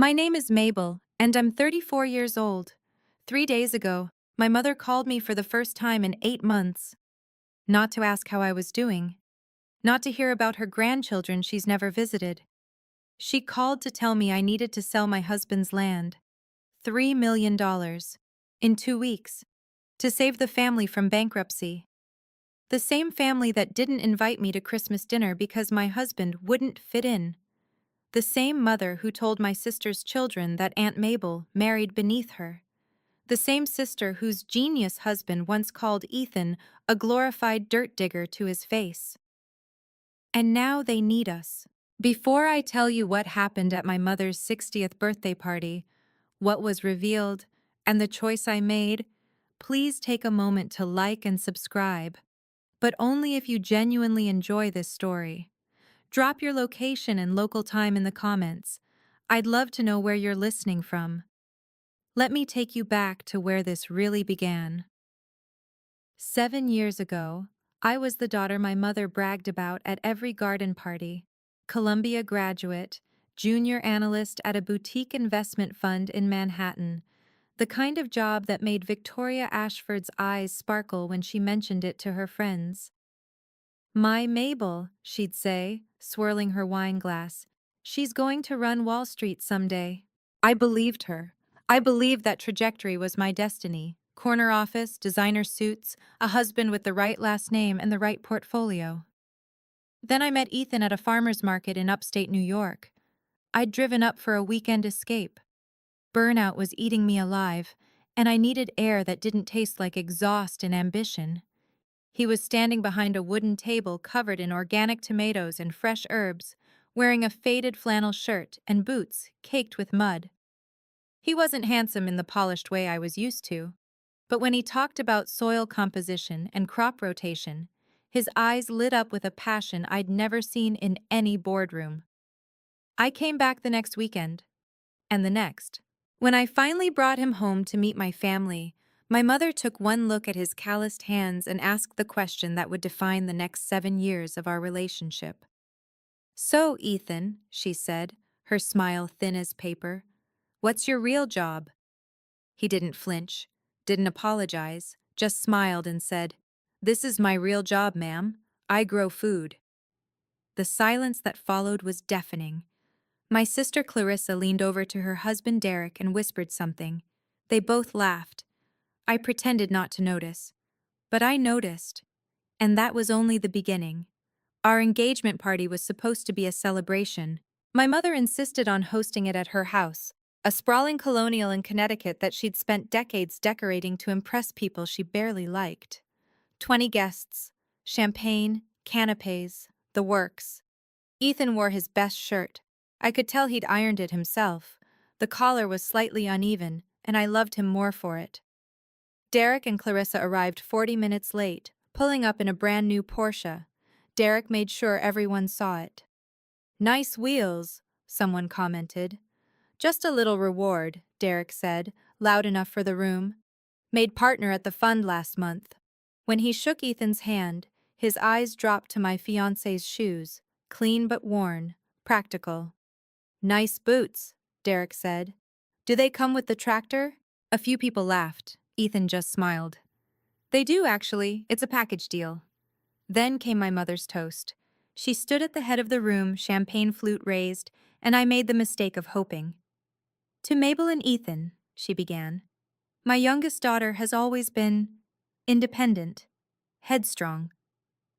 My name is Mabel, and I'm 34 years old. 3 days ago, my mother called me for the first time in 8 months. Not to ask how I was doing. Not to hear about her grandchildren she's never visited. She called to tell me I needed to sell my husband's land. $3 million. In 2 weeks. To save the family from bankruptcy. The same family that didn't invite me to Christmas dinner because my husband wouldn't fit in. The same mother who told my sister's children that Aunt Mabel married beneath her. The same sister whose genius husband once called Ethan a glorified dirt digger to his face. And now they need us. Before I tell you what happened at my mother's 60th birthday party, what was revealed, and the choice I made, please take a moment to like and subscribe. But only if you genuinely enjoy this story. Drop your location and local time in the comments. I'd love to know where you're listening from. Let me take you back to where this really began. 7 years ago, I was the daughter my mother bragged about at every garden party. Columbia graduate, junior analyst at a boutique investment fund in Manhattan. The kind of job that made Victoria Ashford's eyes sparkle when she mentioned it to her friends. "My Mabel," she'd say, swirling her wine glass. "She's going to run Wall Street someday." I believed her. I believed that trajectory was my destiny. Corner office, designer suits, a husband with the right last name and the right portfolio. Then I met Ethan at a farmer's market in upstate New York. I'd driven up for a weekend escape. Burnout was eating me alive, and I needed air that didn't taste like exhaust and ambition. He was standing behind a wooden table covered in organic tomatoes and fresh herbs, wearing a faded flannel shirt and boots caked with mud. He wasn't handsome in the polished way I was used to, but when he talked about soil composition and crop rotation, his eyes lit up with a passion I'd never seen in any boardroom. I came back the next weekend, and the next. When I finally brought him home to meet my family, my mother took one look at his calloused hands and asked the question that would define the next 7 years of our relationship. "So, Ethan," she said, her smile thin as paper, "what's your real job?" He didn't flinch, didn't apologize, just smiled and said, "This is my real job, ma'am. I grow food." The silence that followed was deafening. My sister Clarissa leaned over to her husband Derek and whispered something. They both laughed. I pretended not to notice. But I noticed. And that was only the beginning. Our engagement party was supposed to be a celebration. My mother insisted on hosting it at her house, a sprawling colonial in Connecticut that she'd spent decades decorating to impress people she barely liked. 20 guests, champagne, canapes, the works. Ethan wore his best shirt. I could tell he'd ironed it himself. The collar was slightly uneven, and I loved him more for it. Derek and Clarissa arrived 40 minutes late, pulling up in a brand new Porsche. Derek made sure everyone saw it. "Nice wheels," someone commented. "Just a little reward," Derek said, loud enough for the room. "Made partner at the fund last month." When he shook Ethan's hand, his eyes dropped to my fiancé's shoes, clean but worn, practical. "Nice boots," Derek said. "Do they come with the tractor?" A few people laughed. Ethan just smiled. "They do, actually. It's a package deal." Then came my mother's toast. She stood at the head of the room, champagne flute raised, and I made the mistake of hoping. "To Mabel and Ethan," she began. "My youngest daughter has always been independent, headstrong."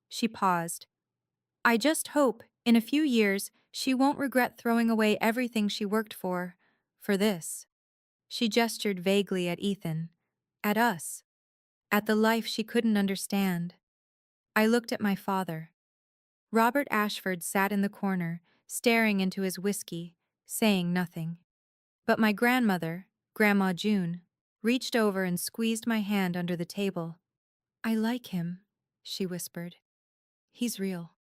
She paused. "I just hope, in a few years, she won't regret throwing away everything she worked for this." She gestured vaguely at Ethan, at us, at the life she couldn't understand. I looked at my father. Robert Ashford sat in the corner, staring into his whiskey, saying nothing. But my grandmother, Grandma June, reached over and squeezed my hand under the table. "I like him," she whispered. "He's real."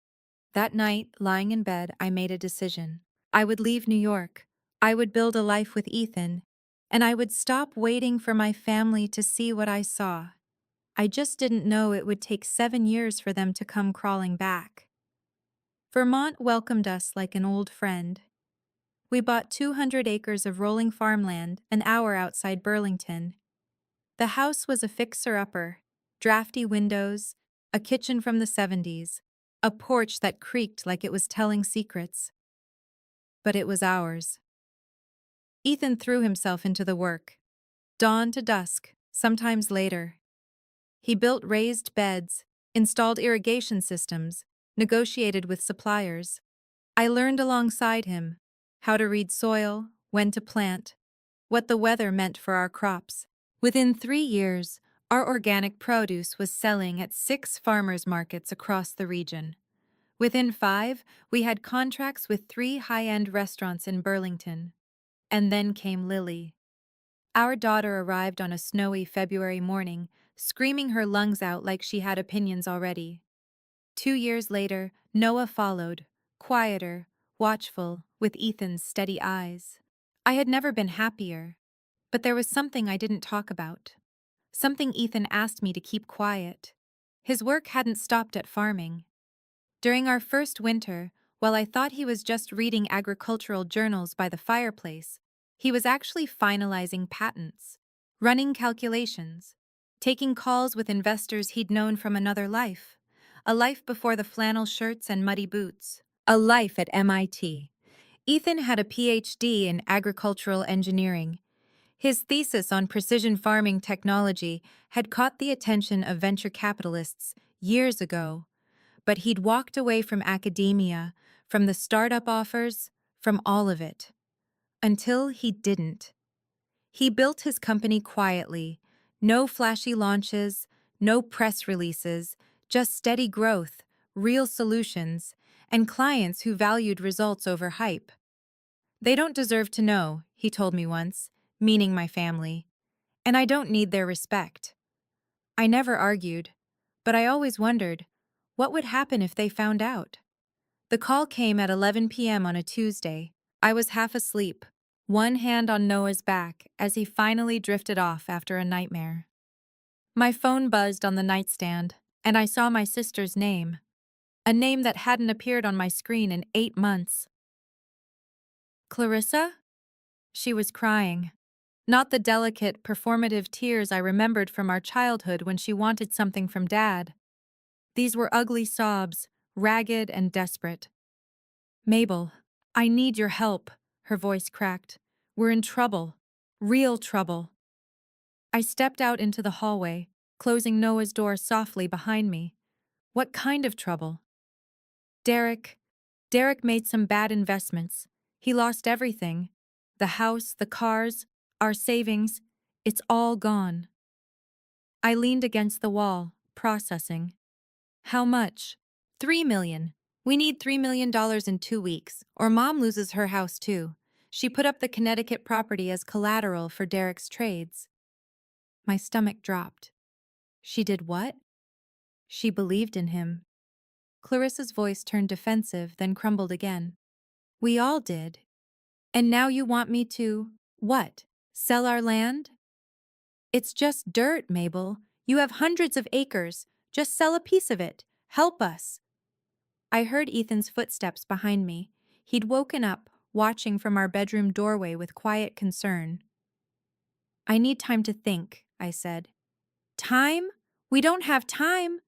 That night, lying in bed, I made a decision. I would leave New York. I would build a life with Ethan. And I would stop waiting for my family to see what I saw. I just didn't know it would take 7 years for them to come crawling back. Vermont welcomed us like an old friend. We bought 200 acres of rolling farmland an hour outside Burlington. The house was a fixer-upper, drafty windows, a kitchen from the 70s, a porch that creaked like it was telling secrets. But it was ours. Ethan threw himself into the work. Dawn to dusk, sometimes later. He built raised beds, installed irrigation systems, negotiated with suppliers. I learned alongside him how to read soil, when to plant, what the weather meant for our crops. Within 3 years, our organic produce was selling at 6 farmers markets across the region. Within 5, we had contracts with 3 high-end restaurants in Burlington. And then came Lily. Our daughter arrived on a snowy February morning, screaming her lungs out like she had opinions already. 2 years later, Noah followed, quieter, watchful, with Ethan's steady eyes. I had never been happier, but there was something I didn't talk about. Something Ethan asked me to keep quiet. His work hadn't stopped at farming. During our first winter, while I thought he was just reading agricultural journals by the fireplace, he was actually finalizing patents, running calculations, taking calls with investors he'd known from another life, a life before the flannel shirts and muddy boots, a life at MIT. Ethan had a PhD in agricultural engineering. His thesis on precision farming technology had caught the attention of venture capitalists years ago, but he'd walked away from academia, from the startup offers, from all of it. Until he didn't. He built his company quietly, no flashy launches, no press releases, just steady growth, real solutions, and clients who valued results over hype. They don't deserve to know, he told me once, meaning my family. And I don't need their respect. I never argued, but I always wondered, what would happen if they found out? The call came at 11 p.m. on a Tuesday. I was half asleep, one hand on Noah's back as he finally drifted off after a nightmare. My phone buzzed on the nightstand, and I saw my sister's name, a name that hadn't appeared on my screen in 8 months. Clarissa? She was crying. Not the delicate, performative tears I remembered from our childhood when she wanted something from Dad. These were ugly sobs, ragged and desperate. Mabel, I need your help, her voice cracked. We're in trouble. Real trouble. I stepped out into the hallway, closing Noah's door softly behind me. What kind of trouble? Derek. Derek made some bad investments. He lost everything. The house, the cars, our savings. It's all gone. I leaned against the wall, processing. How much? 3 million. We need $3 million in 2 weeks, or Mom loses her house too. She put up the Connecticut property as collateral for Derek's trades. My stomach dropped. She did what? She believed in him. Clarissa's voice turned defensive, then crumbled again. We all did. And now you want me to, what, sell our land? It's just dirt, Mabel. You have hundreds of acres. Just sell a piece of it. Help us. I heard Ethan's footsteps behind me. He'd woken up, watching from our bedroom doorway with quiet concern. I need time to think, I said. Time? We don't have time.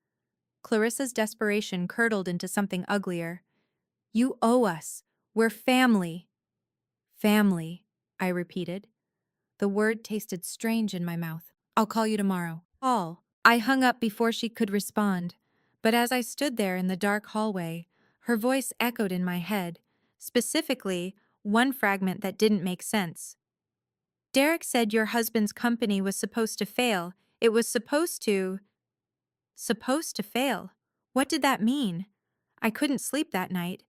Clarissa's desperation curdled into something uglier. You owe us. We're family. Family, I repeated. The word tasted strange in my mouth. I'll call you tomorrow. Call. I hung up before she could respond, but as I stood there in the dark hallway, her voice echoed in my head, specifically, one fragment that didn't make sense. Derek said your husband's company was supposed to fail. It was supposed to... Supposed to fail? What did that mean? I couldn't sleep that night.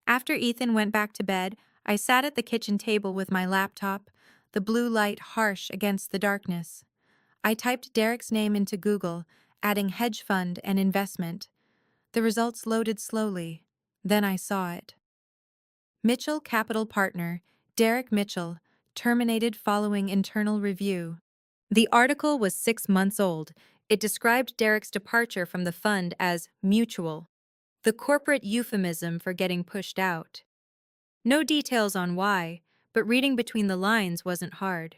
After Ethan went back to bed, I sat at the kitchen table with my laptop, the blue light harsh against the darkness. I typed Derek's name into Google, adding hedge fund and investment. The results loaded slowly. Then I saw it. Mitchell Capital Partner, Derek Mitchell, terminated following internal review. The article was 6 months old. It described Derek's departure from the fund as mutual, the corporate euphemism for getting pushed out. No details on why, but reading between the lines wasn't hard.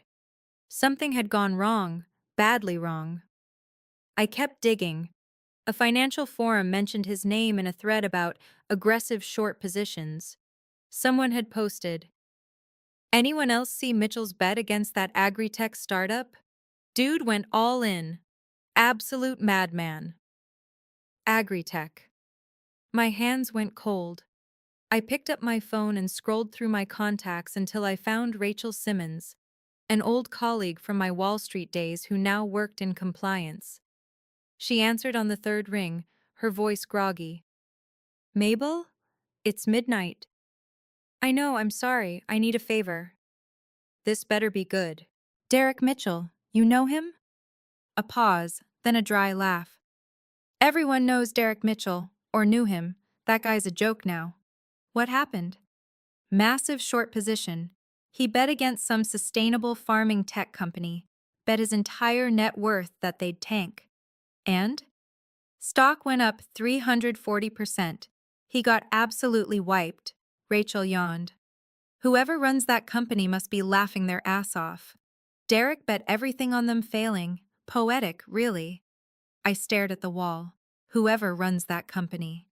Something had gone wrong, badly wrong. I kept digging. A financial forum mentioned his name in a thread about aggressive short positions. Someone had posted, "Anyone else see Mitchell's bet against that agri-tech startup? Dude went all in. Absolute madman." Agri-tech. My hands went cold. I picked up my phone and scrolled through my contacts until I found Rachel Simmons, an old colleague from my Wall Street days who now worked in compliance. She answered on the third ring, her voice groggy. "Mabel? It's midnight." "I know, I'm sorry, I need a favor." "This better be good." "Derek Mitchell, you know him?" A pause, then a dry laugh. "Everyone knows Derek Mitchell, or knew him. That guy's a joke now." "What happened?" "Massive short position. He bet against some sustainable farming tech company, bet his entire net worth that they'd tank. And? Stock went up 340%. He got absolutely wiped." Rachel yawned. "Whoever runs that company must be laughing their ass off. Derek bet everything on them failing. Poetic, really." I stared at the wall. Whoever runs that company.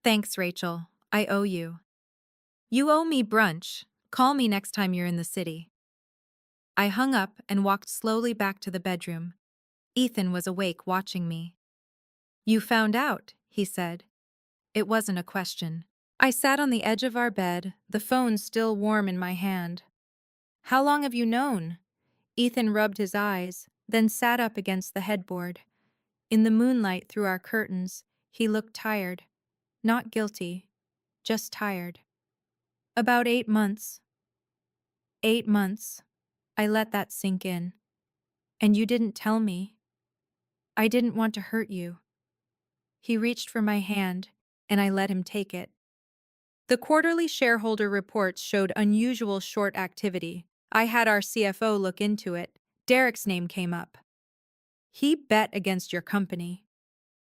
"Thanks, Rachel. I owe you." "You owe me brunch. Call me next time you're in the city." I hung up and walked slowly back to the bedroom. Ethan was awake watching me. "You found out," he said. It wasn't a question. I sat on the edge of our bed, the phone still warm in my hand. "How long have you known?" Ethan rubbed his eyes, then sat up against the headboard. In the moonlight through our curtains, he looked tired. Not guilty, just tired. "About 8 months." 8 months. I let that sink in. "And you didn't tell me." "I didn't want to hurt you." He reached for my hand, and I let him take it. The quarterly shareholder reports showed unusual short activity. I had our CFO look into it. Derek's name came up. "He bet against your company."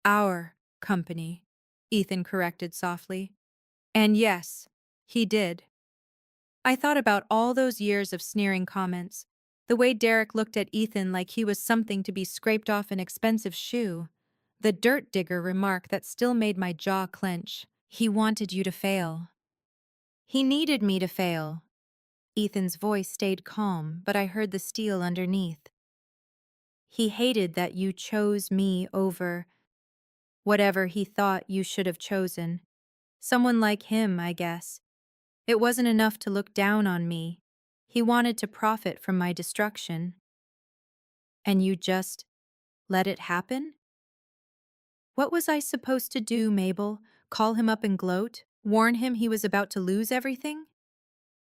"Our company," Ethan corrected softly. "And yes, he did." I thought about all those years of sneering comments, the way Derek looked at Ethan like he was something to be scraped off an expensive shoe. The dirt digger remark that still made my jaw clench. "He wanted you to fail." "He needed me to fail." Ethan's voice stayed calm, but I heard the steel underneath. "He hated that you chose me over whatever he thought you should have chosen. Someone like him, I guess. It wasn't enough to look down on me. He wanted to profit from my destruction." "And you just let it happen?" "What was I supposed to do, Mabel? Call him up and gloat? Warn him he was about to lose everything?"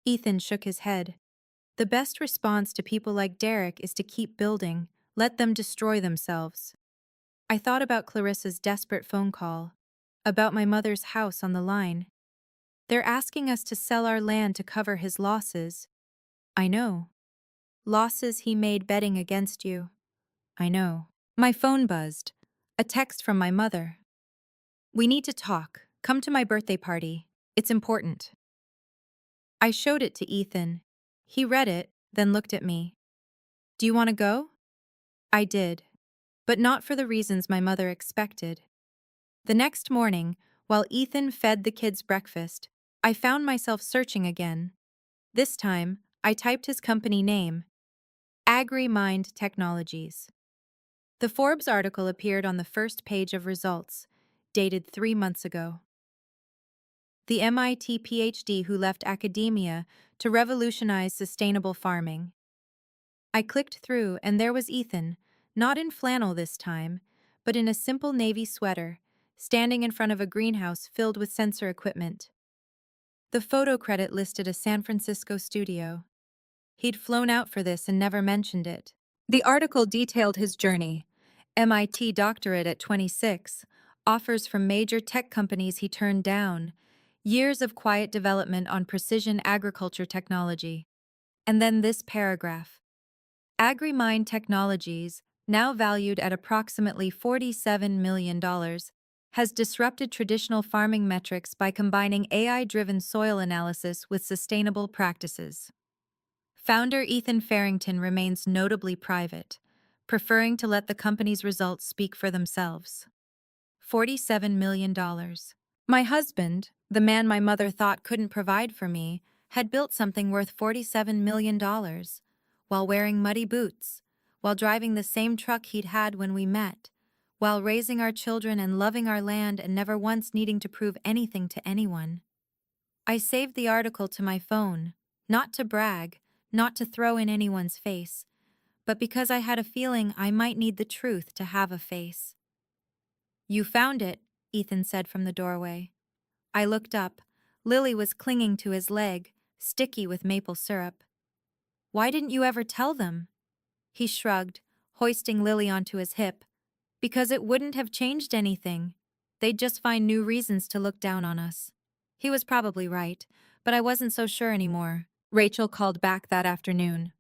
Ethan shook his head. "The best response to people like Derek is to keep building. Let them destroy themselves." I thought about Clarissa's desperate phone call, about my mother's house on the line. "They're asking us to sell our land to cover his losses." "I know." "Losses he made betting against you." "I know." My phone buzzed. A text from my mother. "We need to talk. Come to my birthday party. It's important." I showed it to Ethan. He read it, then looked at me. "Do you want to go?" I did, but not for the reasons my mother expected. The next morning, while Ethan fed the kids breakfast, I found myself searching again. This time, I typed his company name, AgriMind Technologies. The Forbes article appeared on the first page of results, dated 3 months ago. The MIT PhD who left academia to revolutionize sustainable farming. I clicked through, and there was Ethan, not in flannel this time, but in a simple navy sweater, standing in front of a greenhouse filled with sensor equipment. The photo credit listed a San Francisco studio. He'd flown out for this and never mentioned it. The article detailed his journey. MIT doctorate at 26, offers from major tech companies he turned down, years of quiet development on precision agriculture technology. And then this paragraph. AgriMind Technologies, now valued at approximately $47 million, has disrupted traditional farming metrics by combining AI-driven soil analysis with sustainable practices. Founder Ethan Farrington remains notably private, preferring to let the company's results speak for themselves. $47 million. My husband, the man my mother thought couldn't provide for me, had built something worth $47 million while wearing muddy boots, while driving the same truck he'd had when we met, while raising our children and loving our land and never once needing to prove anything to anyone. I saved the article to my phone, not to brag, not to throw in anyone's face, but because I had a feeling I might need the truth to have a face. You found it, Ethan said from the doorway. I looked up. Lily was clinging to his leg, sticky with maple syrup. Why didn't you ever tell them? He shrugged, hoisting Lily onto his hip. Because it wouldn't have changed anything. They'd just find new reasons to look down on us. He was probably right, but I wasn't so sure anymore. Rachel called back that afternoon.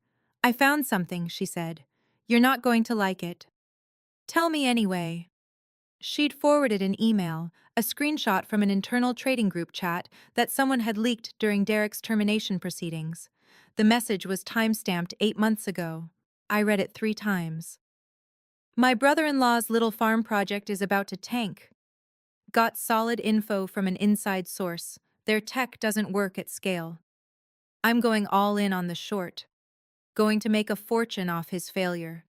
I found something, she said. You're not going to like it. Tell me anyway. She'd forwarded an email, a screenshot from an internal trading group chat that someone had leaked during Derek's termination proceedings. The message was time-stamped 8 months ago. I read it 3 times. My brother-in-law's little farm project is about to tank. Got solid info from an inside source. Their tech doesn't work at scale. I'm going all in on the short. Going to make a fortune off his failure.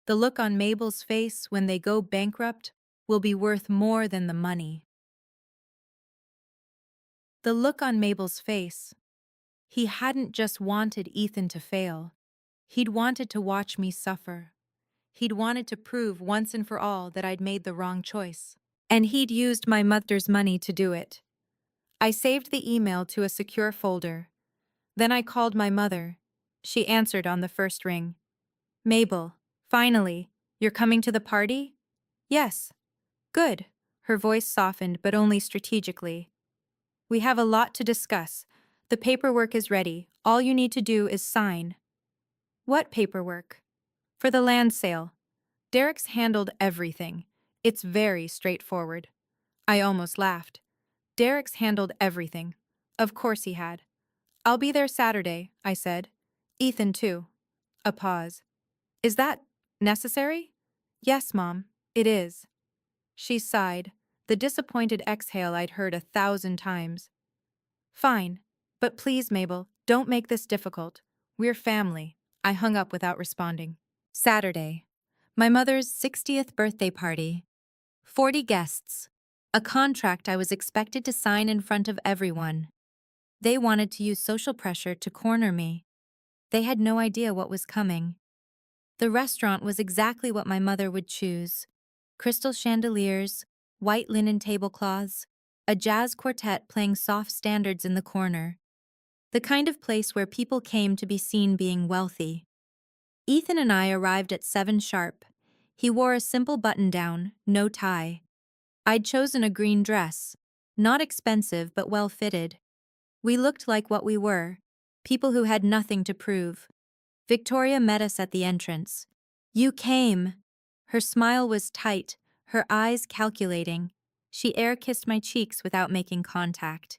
The look on Mabel's face when they go bankrupt will be worth more than the money. The look on Mabel's face. He hadn't just wanted Ethan to fail. He'd wanted to watch me suffer. He'd wanted to prove once and for all that I'd made the wrong choice. And he'd used my mother's money to do it. I saved the email to a secure folder. Then I called my mother. She answered on the first ring. Mabel, finally, you're coming to the party? Yes. Good. Her voice softened, but only strategically. We have a lot to discuss. The paperwork is ready. All you need to do is sign. What paperwork? For the land sale. Derek's handled everything. It's very straightforward. I almost laughed. Derek's handled everything. Of course he had. I'll be there Saturday, I said. Ethan, too. A pause. Is that necessary? Yes, Mom, it is. She sighed, the disappointed exhale I'd heard 1,000 times. Fine, but please, Mabel, don't make this difficult. We're family. I hung up without responding. Saturday. My mother's 60th birthday party. 40 guests. A contract I was expected to sign in front of everyone. They wanted to use social pressure to corner me. They had no idea what was coming. The restaurant was exactly what my mother would choose. Crystal chandeliers, white linen tablecloths, a jazz quartet playing soft standards in the corner. The kind of place where people came to be seen being wealthy. Ethan and I arrived at 7 sharp. He wore a simple button-down, no tie. I'd chosen a green dress. Not expensive, but well-fitted. We looked like what we were, people who had nothing to prove. Victoria met us at the entrance. You came. Her smile was tight, her eyes calculating. She air-kissed my cheeks without making contact.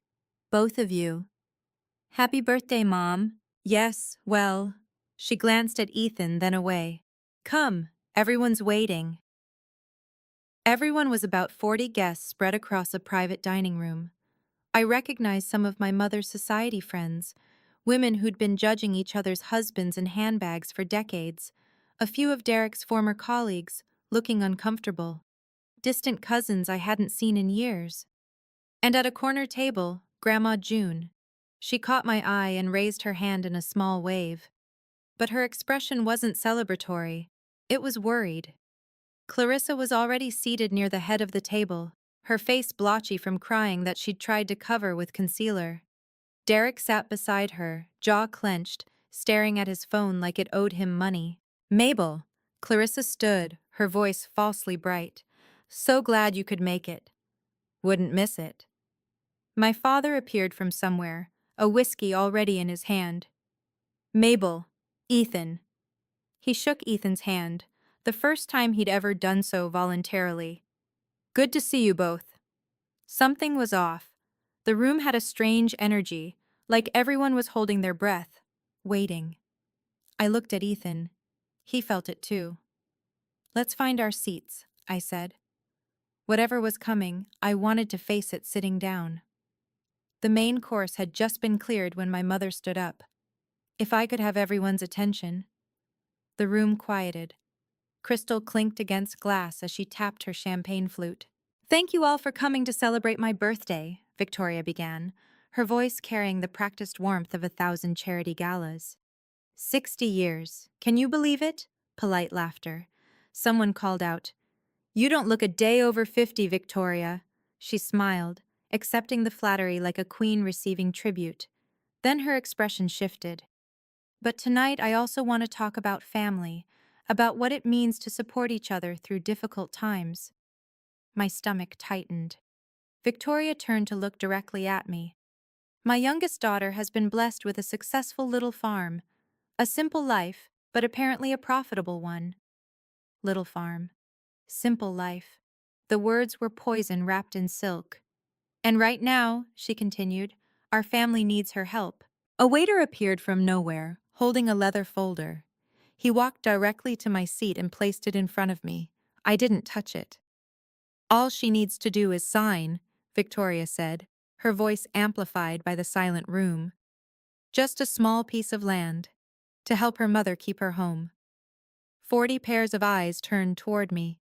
Both of you. Happy birthday, Mom. Yes, well. She glanced at Ethan, then away. Come, everyone's waiting. Everyone was about 40 guests spread across a private dining room. I recognized some of my mother's society friends, women who'd been judging each other's husbands and handbags for decades, a few of Derek's former colleagues, looking uncomfortable, distant cousins I hadn't seen in years. And at a corner table, Grandma June. She caught my eye and raised her hand in a small wave. But her expression wasn't celebratory, it was worried. Clarissa was already seated near the head of the table, her face blotchy from crying that she'd tried to cover with concealer. Derek sat beside her, jaw clenched, staring at his phone like it owed him money. Mabel. Clarissa stood, her voice falsely bright. So glad you could make it. Wouldn't miss it. My father appeared from somewhere, a whiskey already in his hand. Mabel. Ethan. He shook Ethan's hand, the first time he'd ever done so voluntarily. Good to see you both. Something was off. The room had a strange energy, like everyone was holding their breath, waiting. I looked at Ethan. He felt it too. Let's find our seats, I said. Whatever was coming, I wanted to face it sitting down. The main course had just been cleared when my mother stood up. If I could have everyone's attention. The room quieted. Crystal clinked against glass as she tapped her champagne flute. Thank you all for coming to celebrate my birthday, Victoria began, her voice carrying the practiced warmth of 1,000 charity galas. 60 years. Can you believe it? Polite laughter. Someone called out, You don't look a day over 50, Victoria. She smiled, accepting the flattery like a queen receiving tribute. Then her expression shifted. But tonight I also want to talk about family, about what it means to support each other through difficult times. My stomach tightened. Victoria turned to look directly at me. My youngest daughter has been blessed with a successful little farm. A simple life, but apparently a profitable one. Little farm. Simple life. The words were poison wrapped in silk. And right now, she continued, our family needs her help. A waiter appeared from nowhere, holding a leather folder. He walked directly to my seat and placed it in front of me. I didn't touch it. All she needs to do is sign, Victoria said, her voice amplified by the silent room. Just a small piece of land, to help her mother keep her home. 40 pairs of eyes turned toward me.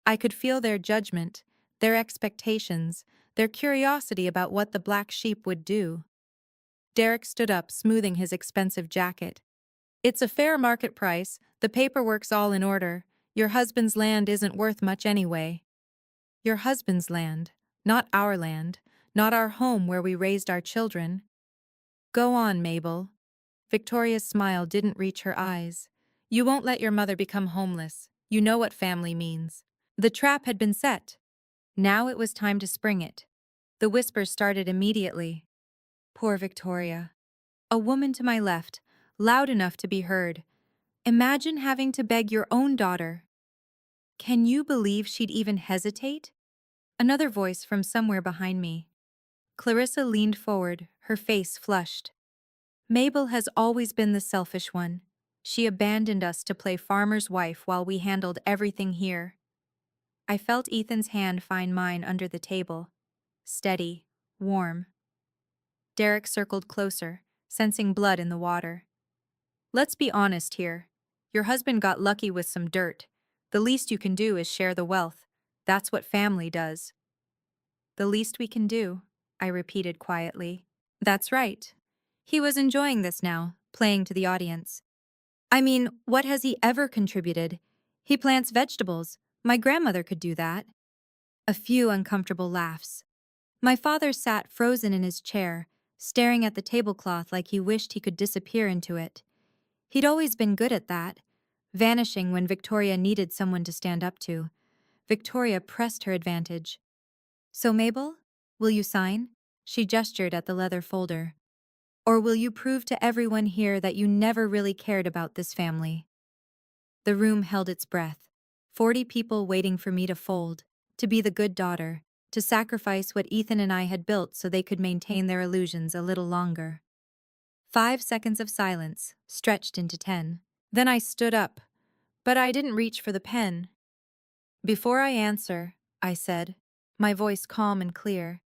I could feel their judgment, their expectations, their curiosity about what the black sheep would do. Derek stood up, smoothing his expensive jacket. It's a fair market price, the paperwork's all in order. Your husband's land isn't worth much anyway. Your husband's land, not our land, not our home where we raised our children. Go on, Mabel. Victoria's smile didn't reach her eyes. You won't let your mother become homeless. You know what family means. The trap had been set. Now it was time to spring it. The whispers started immediately. Poor Victoria. A woman to my left, loud enough to be heard. Imagine having to beg your own daughter. Can you believe she'd even hesitate? Another voice from somewhere behind me. Clarissa leaned forward, her face flushed. Mabel has always been the selfish one. She abandoned us to play farmer's wife while we handled everything here. I felt Ethan's hand find mine under the table. Steady, warm. Derek circled closer, sensing blood in the water. Let's be honest here. Your husband got lucky with some dirt. The least you can do is share the wealth. That's what family does. The least we can do, I repeated quietly. That's right. He was enjoying this now, playing to the audience. I mean, what has he ever contributed? He plants vegetables. My grandmother could do that. A few uncomfortable laughs. My father sat frozen in his chair, staring at the tablecloth like he wished he could disappear into it. He'd always been good at that, vanishing when Victoria needed someone to stand up to. Victoria pressed her advantage. So, Mabel, will you sign? She gestured at the leather folder. Or will you prove to everyone here that you never really cared about this family? The room held its breath. 40 people waiting for me to fold, to be the good daughter, to sacrifice what Ethan and I had built so they could maintain their illusions a little longer. 5 seconds of silence, stretched into 10. Then I stood up, but I didn't reach for the pen. Before I answer, I said, my voice calm and clear,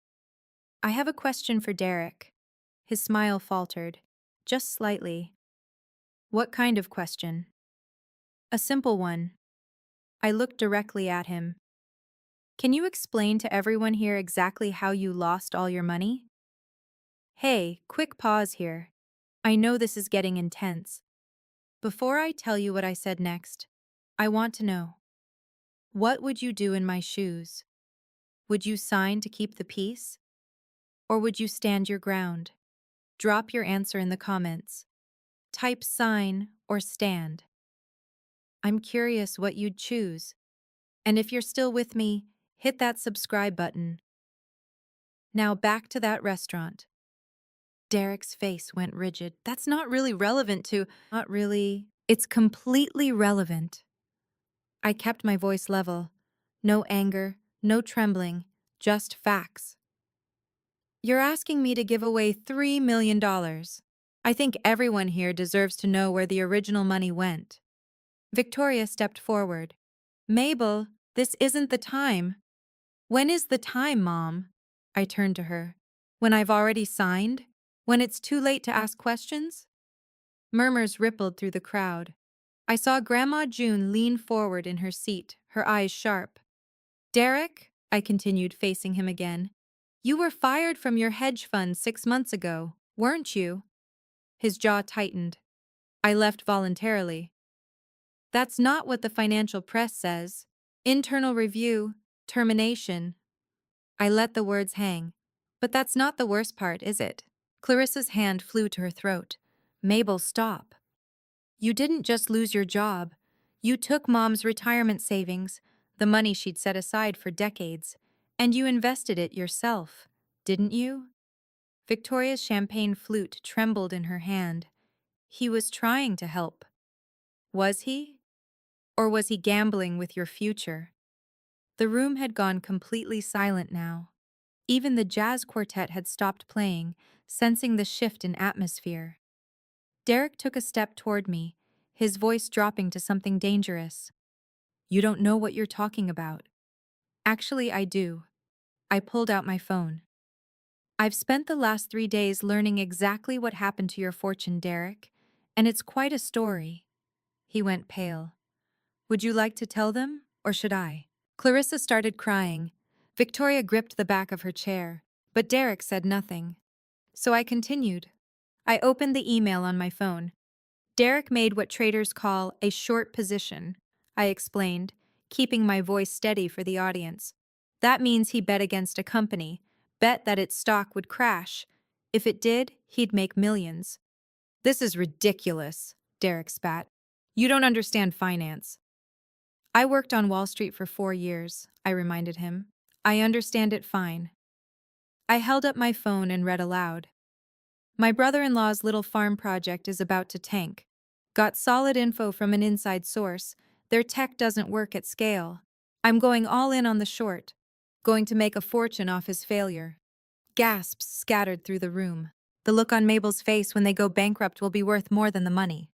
I have a question for Derek. His smile faltered, just slightly. What kind of question? A simple one. I looked directly at him. Can you explain to everyone here exactly how you lost all your money? Hey, quick pause here. I know this is getting intense. Before I tell you what I said next, I want to know. What would you do in my shoes? Would you sign to keep the peace? Or would you stand your ground? Drop your answer in the comments. Type sign or stand. I'm curious what you'd choose. And if you're still with me, hit that subscribe button. Now back to that restaurant. Derek's face went rigid. That's not really relevant to... Not really. It's completely relevant. I kept my voice level. No anger, No trembling, just facts. You're asking me to give away $3 million. I think everyone here deserves to know where the original money went. Victoria stepped forward. Mabel, this isn't the time. When is the time, Mom? I turned to her. When I've already signed? When it's too late to ask questions? Murmurs rippled through the crowd. I saw Grandma June lean forward in her seat, her eyes sharp. Derek, I continued, facing him again, you were fired from your hedge fund 6 months ago, weren't you? His jaw tightened. I left voluntarily. That's not what the financial press says. Internal review, termination. I let the words hang. But that's not the worst part, is it? Clarissa's hand flew to her throat. Mabel, stop. You didn't just lose your job. You took Mom's retirement savings, the money she'd set aside for decades, and you invested it yourself, didn't you? Victoria's champagne flute trembled in her hand. He was trying to help. Was he? Or was he gambling with your future? The room had gone completely silent now. Even the jazz quartet had stopped playing, sensing the shift in atmosphere. Derek took a step toward me, his voice dropping to something dangerous. You don't know what you're talking about. Actually, I do. I pulled out my phone. I've spent the last 3 days learning exactly what happened to your fortune, Derek, and it's quite a story. He went pale. Would you like to tell them, or should I? Clarissa started crying. Victoria gripped the back of her chair, but Derek said nothing. So I continued. I opened the email on my phone. Derek made what traders call a short position, I explained, keeping my voice steady for the audience. That means he bet against a company, bet that its stock would crash. If it did, he'd make millions. This is ridiculous, Derek spat. You don't understand finance. I worked on Wall Street for 4 years, I reminded him. I understand it fine. I held up my phone and read aloud. My brother-in-law's little farm project is about to tank. Got solid info from an inside source. Their tech doesn't work at scale. I'm going all in on the short. Going to make a fortune off his failure. Gasps scattered through the room. The look on Mabel's face when they go bankrupt will be worth more than the money.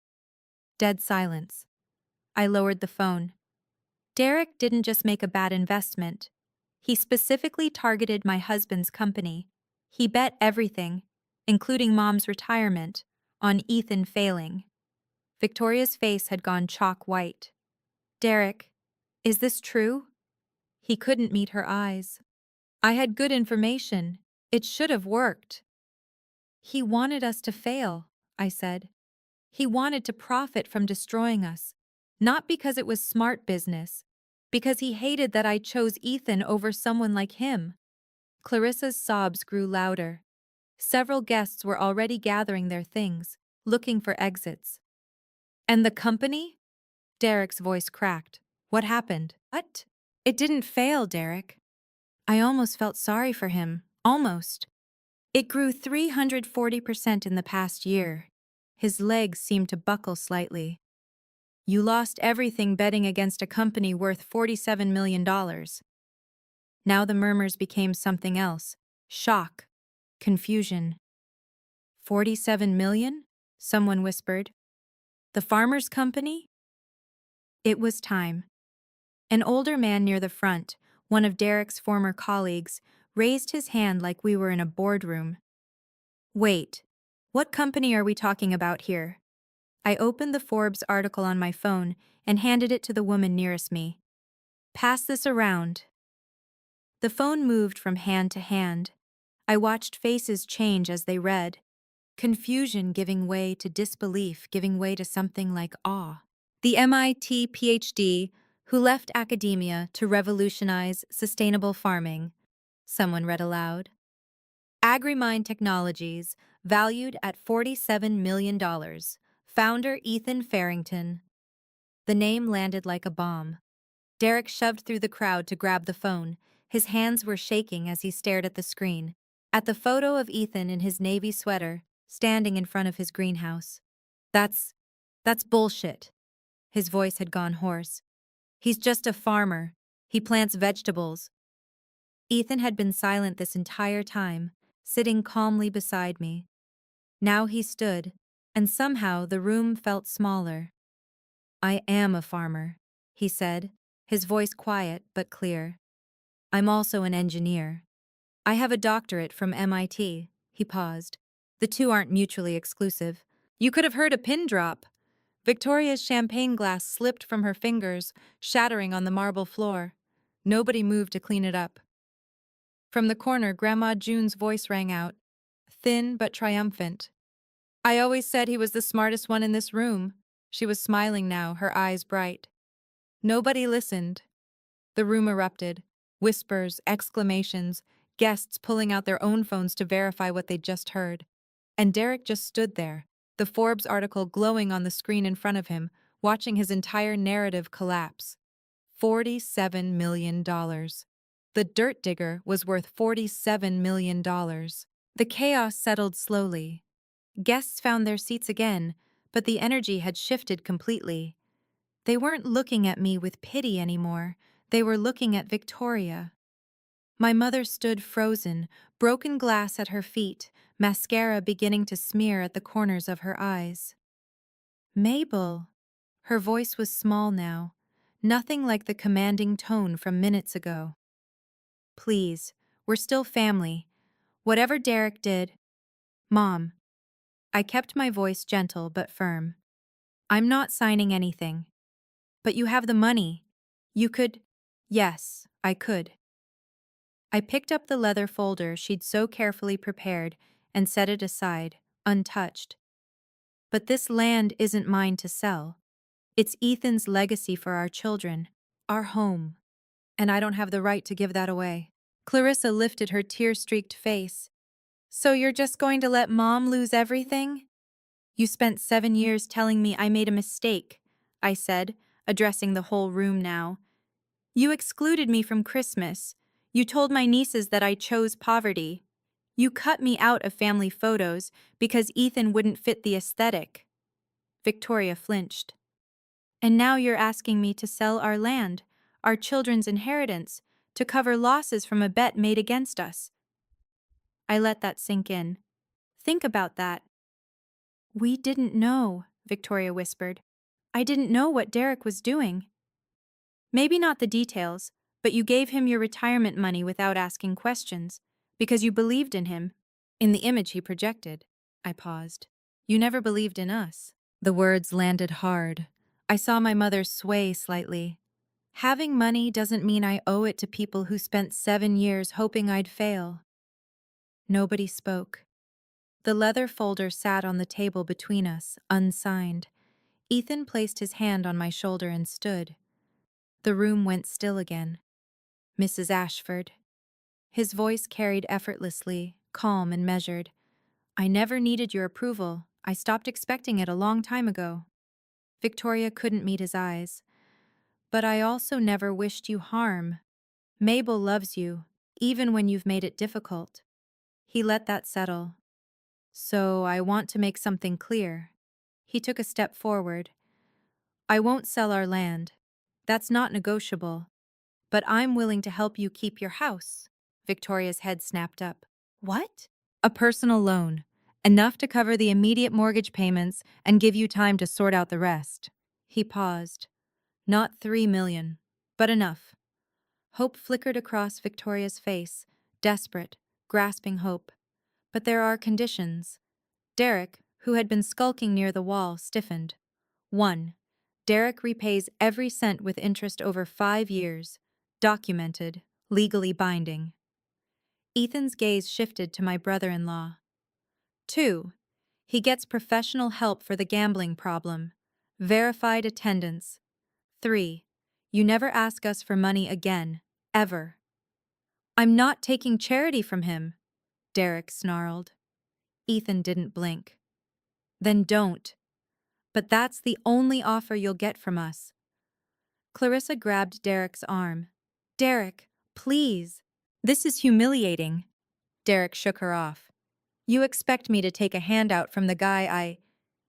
Dead silence. I lowered the phone. Derek didn't just make a bad investment. He specifically targeted my husband's company. He bet everything, including Mom's retirement, on Ethan failing. Victoria's face had gone chalk white. Derek, is this true? He couldn't meet her eyes. I had good information. It should have worked. He wanted us to fail, I said. He wanted to profit from destroying us, not because it was smart business, because he hated that I chose Ethan over someone like him. Clarissa's sobs grew louder. Several guests were already gathering their things, looking for exits. And the company? Derek's voice cracked. What happened? What? It didn't fail, Derek. I almost felt sorry for him. Almost. It grew 340% in the past year. His legs seemed to buckle slightly. You lost everything betting against a company worth $47 million. Now the murmurs became something else. Shock. Confusion. 47 million? Someone whispered. The farmer's company? It was time. An older man near the front, one of Derek's former colleagues, raised his hand like we were in a boardroom. Wait, what company are we talking about here? I opened the Forbes article on my phone and handed it to the woman nearest me. Pass this around. The phone moved from hand to hand. I watched faces change as they read. Confusion giving way to disbelief, giving way to something like awe. The MIT PhD who left academia to revolutionize sustainable farming, someone read aloud. AgriMind Technologies, valued at $47 million. Founder Ethan Farrington. The name landed like a bomb. Derek shoved through the crowd to grab the phone. His hands were shaking as he stared at the screen, at the photo of Ethan in his navy sweater, standing in front of his greenhouse. That's bullshit. His voice had gone hoarse. He's just a farmer. He plants vegetables. Ethan had been silent this entire time, sitting calmly beside me. Now he stood, and somehow the room felt smaller. "I am a farmer," he said, his voice quiet but clear. "I'm also an engineer. I have a doctorate from MIT." He paused. "The two aren't mutually exclusive." You could have heard a pin drop. Victoria's champagne glass slipped from her fingers, shattering on the marble floor. Nobody moved to clean it up. From the corner, Grandma June's voice rang out, thin but triumphant. "I always said he was the smartest one in this room." She was smiling now, her eyes bright. Nobody listened. The room erupted. Whispers, exclamations, guests pulling out their own phones to verify what they'd just heard. And Derek just stood there, the Forbes article glowing on the screen in front of him, watching his entire narrative collapse. $47 million. The dirt digger was worth $47 million. The chaos settled slowly. Guests found their seats again, but the energy had shifted completely. They weren't looking at me with pity anymore. They were looking at Victoria. My mother stood frozen, broken glass at her feet, mascara beginning to smear at the corners of her eyes. "Mabel." Her voice was small now, nothing like the commanding tone from minutes ago. "Please, we're still family. Whatever Derek did—" "Mom." I kept my voice gentle but firm. "I'm not signing anything. But you have the money. You could—" "Yes, I could." I picked up the leather folder she'd so carefully prepared and set it aside, untouched. "But this land isn't mine to sell. It's Ethan's legacy for our children, our home. And I don't have the right to give that away." Clarissa lifted her tear-streaked face. "So you're just going to let Mom lose everything?" "You spent 7 years telling me I made a mistake," I said, addressing the whole room now. "You excluded me from Christmas. You told my nieces that I chose poverty. You cut me out of family photos because Ethan wouldn't fit the aesthetic." Victoria flinched. "And now you're asking me to sell our land, our children's inheritance, to cover losses from a bet made against us." I let that sink in. "Think about that." "We didn't know," Victoria whispered. "I didn't know what Derek was doing." "Maybe not the details, but you gave him your retirement money without asking questions, because you believed in him, in the image he projected." I paused. "You never believed in us." The words landed hard. I saw my mother sway slightly. "Having money doesn't mean I owe it to people who spent 7 years hoping I'd fail." Nobody spoke. The leather folder sat on the table between us, unsigned. Ethan placed his hand on my shoulder and stood. The room went still again. "Mrs. Ashford." His voice carried effortlessly, calm and measured. "I never needed your approval. I stopped expecting it a long time ago." Victoria couldn't meet his eyes. "But I also never wished you harm. Mabel loves you, even when you've made it difficult." He let that settle. "So I want to make something clear." He took a step forward. "I won't sell our land. That's not negotiable. But I'm willing to help you keep your house." Victoria's head snapped up. "What?" "A personal loan. Enough to cover the immediate mortgage payments and give you time to sort out the rest." He paused. "Not 3 million, but enough." Hope flickered across Victoria's face, desperate, grasping hope. "But there are conditions." Derek, who had been skulking near the wall, stiffened. 1. Derek repays every cent with interest over 5 years. Documented, legally binding. Ethan's gaze shifted to my brother-in-law. 2. He gets professional help for the gambling problem. Verified attendance. 3. You never ask us for money again, ever. "I'm not taking charity from him," Derek snarled. Ethan didn't blink. "Then don't. But that's the only offer you'll get from us." Clarissa grabbed Derek's arm. "Derek, please. This is humiliating." Derek shook her off. "You expect me to take a handout from the guy I—"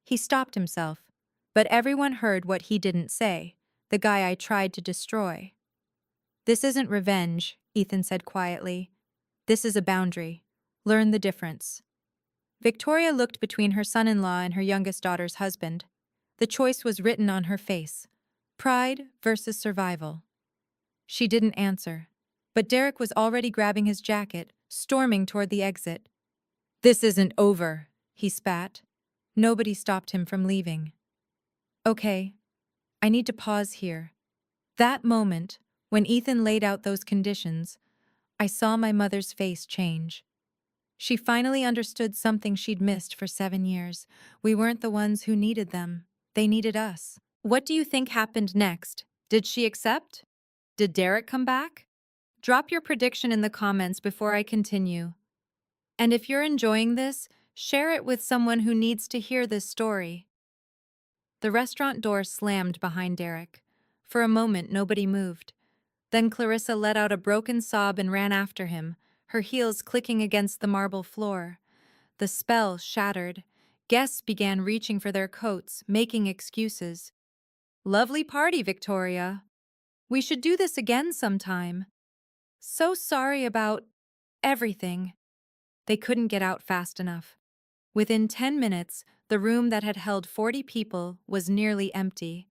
He stopped himself, but everyone heard what he didn't say, the guy I tried to destroy. "This isn't revenge," Ethan said quietly. This is a boundary. Learn the difference. Victoria looked between her son-in-law and her youngest daughter's husband. The choice was written on her face. Pride versus survival. She didn't answer. But Derek was already grabbing his jacket, storming toward the exit. This isn't over, he spat. Nobody stopped him from leaving. Okay, I need to pause here. That moment, when Ethan laid out those conditions, I saw my mother's face change. She finally understood something she'd missed for 7 years. We weren't the ones who needed them. They needed us. What do you think happened next? Did she accept? Did Derek come back? Drop your prediction in the comments before I continue. And if you're enjoying this, share it with someone who needs to hear this story. The restaurant door slammed behind Derek. For a moment, nobody moved. Then Clarissa let out a broken sob and ran after him, her heels clicking against the marble floor. The spell shattered. Guests began reaching for their coats, making excuses. Lovely party, Victoria. We should do this again sometime. So sorry about everything. They couldn't get out fast enough. Within 10 minutes, the room that had held 40 people was nearly empty.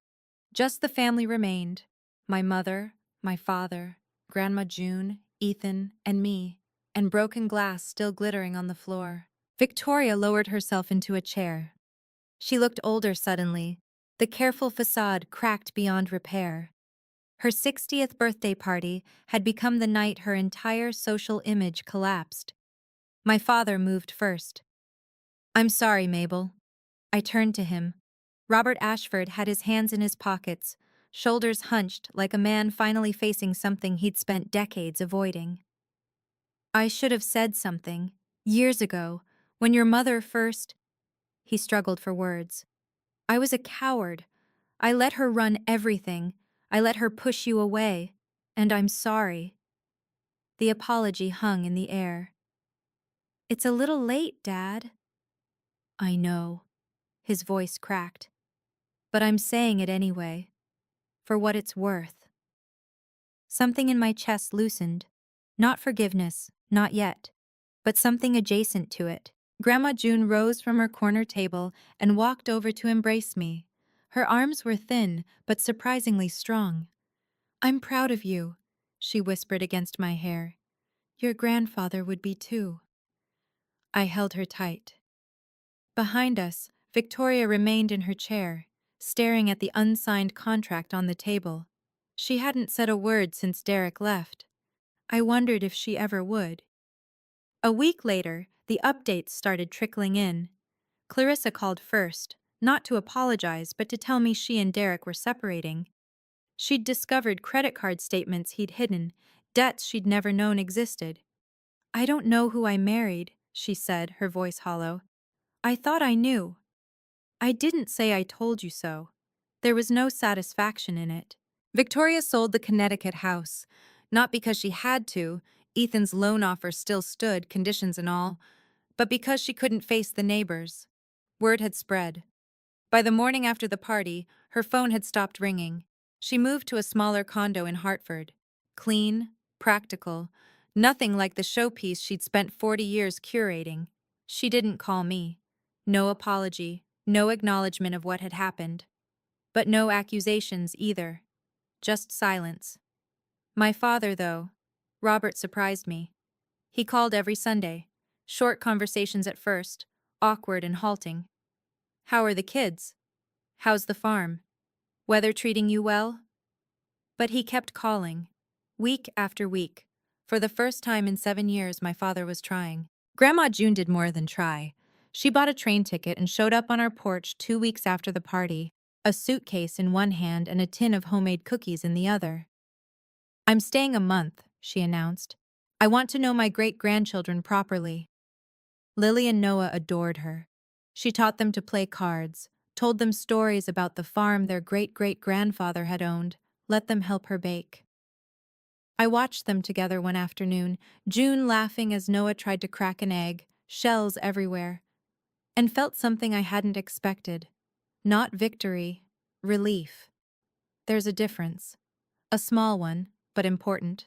Just the family remained. My mother, my father, Grandma June, Ethan, and me, and broken glass still glittering on the floor. Victoria lowered herself into a chair. She looked older suddenly, the careful facade cracked beyond repair. Her 60th birthday party had become the night her entire social image collapsed. My father moved first. I'm sorry, Mabel. I turned to him. Robert Ashford had his hands in his pockets, shoulders hunched like a man finally facing something he'd spent decades avoiding. I should have said something, years ago, when your mother first... He struggled for words. I was a coward. I let her run everything. I let her push you away. And I'm sorry. The apology hung in the air. It's a little late, Dad. I know. His voice cracked. But I'm saying it anyway. For what it's worth. Something in my chest loosened. Not forgiveness, not yet. But something adjacent to it. Grandma June rose from her corner table and walked over to embrace me. Her arms were thin, but surprisingly strong. I'm proud of you, she whispered against my hair. Your grandfather would be too. I held her tight. Behind us, Victoria remained in her chair, staring at the unsigned contract on the table. She hadn't said a word since Derek left. I wondered if she ever would. A week later, the updates started trickling in. Clarissa called first, not to apologize, but to tell me she and Derek were separating. She'd discovered credit card statements he'd hidden, debts she'd never known existed. I don't know who I married, she said, her voice hollow. I thought I knew. I didn't say I told you so. There was no satisfaction in it. Victoria sold the Connecticut house, not because she had to, Ethan's loan offer still stood, conditions and all, but because she couldn't face the neighbors. Word had spread. By the morning after the party, her phone had stopped ringing. She moved to a smaller condo in Hartford. Clean, practical, nothing like the showpiece she'd spent 40 years curating. She didn't call me. No apology, no acknowledgement of what had happened. But no accusations either. Just silence. My father, though, Robert surprised me. He called every Sunday. Short conversations at first, awkward and halting. How are the kids? How's the farm? Weather treating you well? But he kept calling, week after week. For the first time in 7 years, my father was trying. Grandma June did more than try. She bought a train ticket and showed up on our porch 2 weeks after the party, a suitcase in one hand and a tin of homemade cookies in the other. I'm staying a month, she announced. I want to know my great-grandchildren properly. Lily and Noah adored her. She taught them to play cards, told them stories about the farm their great-great-grandfather had owned, let them help her bake. I watched them together one afternoon, June laughing as Noah tried to crack an egg, shells everywhere, and felt something I hadn't expected. Not victory, relief. There's a difference. A small one, but important.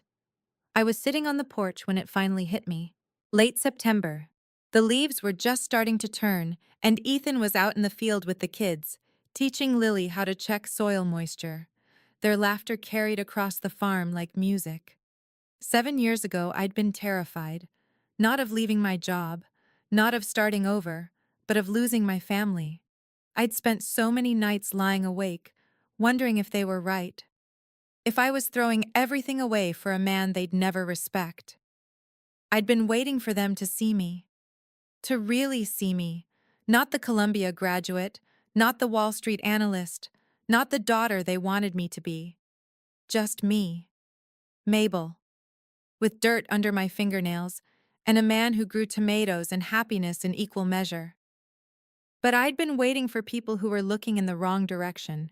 I was sitting on the porch when it finally hit me. Late September. The leaves were just starting to turn, and Ethan was out in the field with the kids, teaching Lily how to check soil moisture. Their laughter carried across the farm like music. 7 years ago, I'd been terrified. Not of leaving my job, not of starting over, but of losing my family. I'd spent so many nights lying awake, wondering if they were right. If I was throwing everything away for a man they'd never respect. I'd been waiting for them to see me. To really see me. Not the Columbia graduate, not the Wall Street analyst, not the daughter they wanted me to be. Just me. Mabel. With dirt under my fingernails, and a man who grew tomatoes and happiness in equal measure. But I'd been waiting for people who were looking in the wrong direction.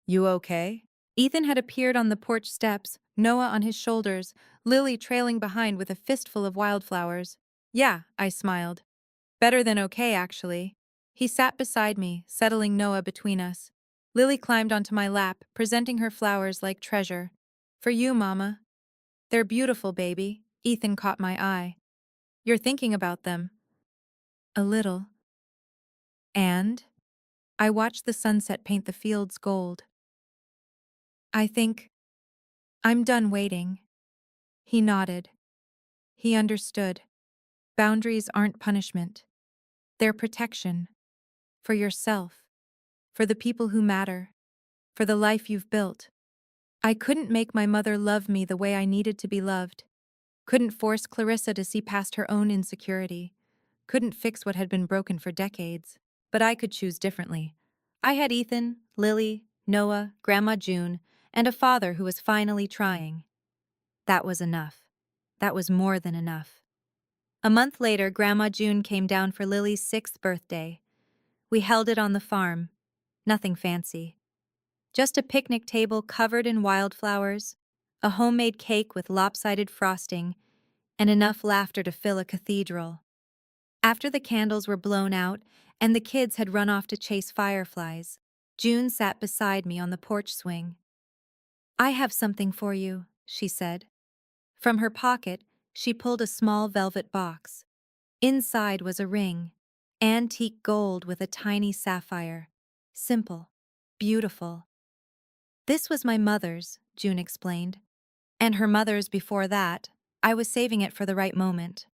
You okay? Ethan had appeared on the porch steps, Noah on his shoulders, Lily trailing behind with a fistful of wildflowers. Yeah, I smiled. Better than okay, actually. He sat beside me, settling Noah between us. Lily climbed onto my lap, presenting her flowers like treasure. For you, Mama. They're beautiful, baby. Ethan caught my eye. You're thinking about them. A little. And? I watched the sunset paint the fields gold. I think I'm done waiting. He nodded. He understood. Boundaries aren't punishment. They're protection. For yourself. For the people who matter. For the life you've built. I couldn't make my mother love me the way I needed to be loved. Couldn't force Clarissa to see past her own insecurity. Couldn't fix what had been broken for decades. But I could choose differently. I had Ethan, Lily, Noah, Grandma June, and a father who was finally trying. That was enough. That was more than enough. A month later, Grandma June came down for Lily's 6th birthday. We held it on the farm. Nothing fancy. Just a picnic table covered in wildflowers, a homemade cake with lopsided frosting, and enough laughter to fill a cathedral. After the candles were blown out and the kids had run off to chase fireflies, June sat beside me on the porch swing. I have something for you, she said. From her pocket, she pulled a small velvet box. Inside was a ring, antique gold with a tiny sapphire. Simple, beautiful. This was my mother's, June explained. And her mother's before that. I was saving it for the right moment.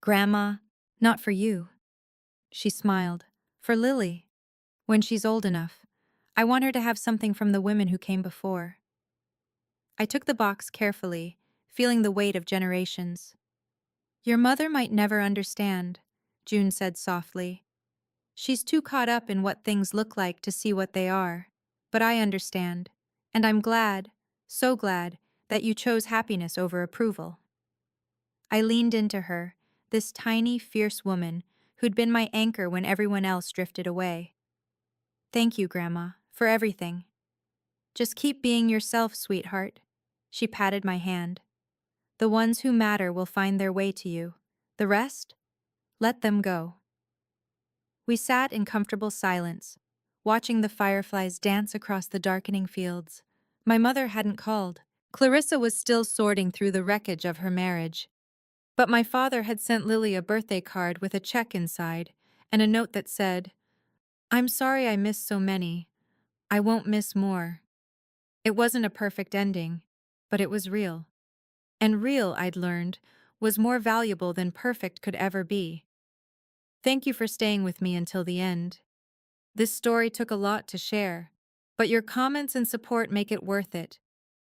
Grandma, not for you. She smiled. For Lily. When she's old enough. I want her to have something from the women who came before. I took the box carefully, feeling the weight of generations. Your mother might never understand, June said softly. She's too caught up in what things look like to see what they are. But I understand. And I'm glad, so glad, that you chose happiness over approval. I leaned into her, this tiny, fierce woman who'd been my anchor when everyone else drifted away. Thank you, Grandma, for everything. Just keep being yourself, sweetheart. She patted my hand. The ones who matter will find their way to you. The rest? Let them go. We sat in comfortable silence, watching the fireflies dance across the darkening fields. My mother hadn't called. Clarissa was still sorting through the wreckage of her marriage. But my father had sent Lily a birthday card with a check inside and a note that said, I'm sorry I missed so many. I won't miss more. It wasn't a perfect ending, but it was real. And real, I'd learned, was more valuable than perfect could ever be. Thank you for staying with me until the end. This story took a lot to share, but your comments and support make it worth it.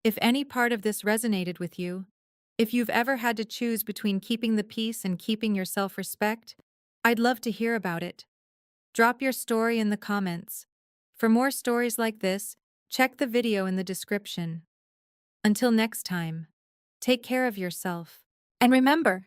If any part of this resonated with you, if you've ever had to choose between keeping the peace and keeping your self-respect, I'd love to hear about it. Drop your story in the comments. For more stories like this, check the video in the description. Until next time, take care of yourself. And remember,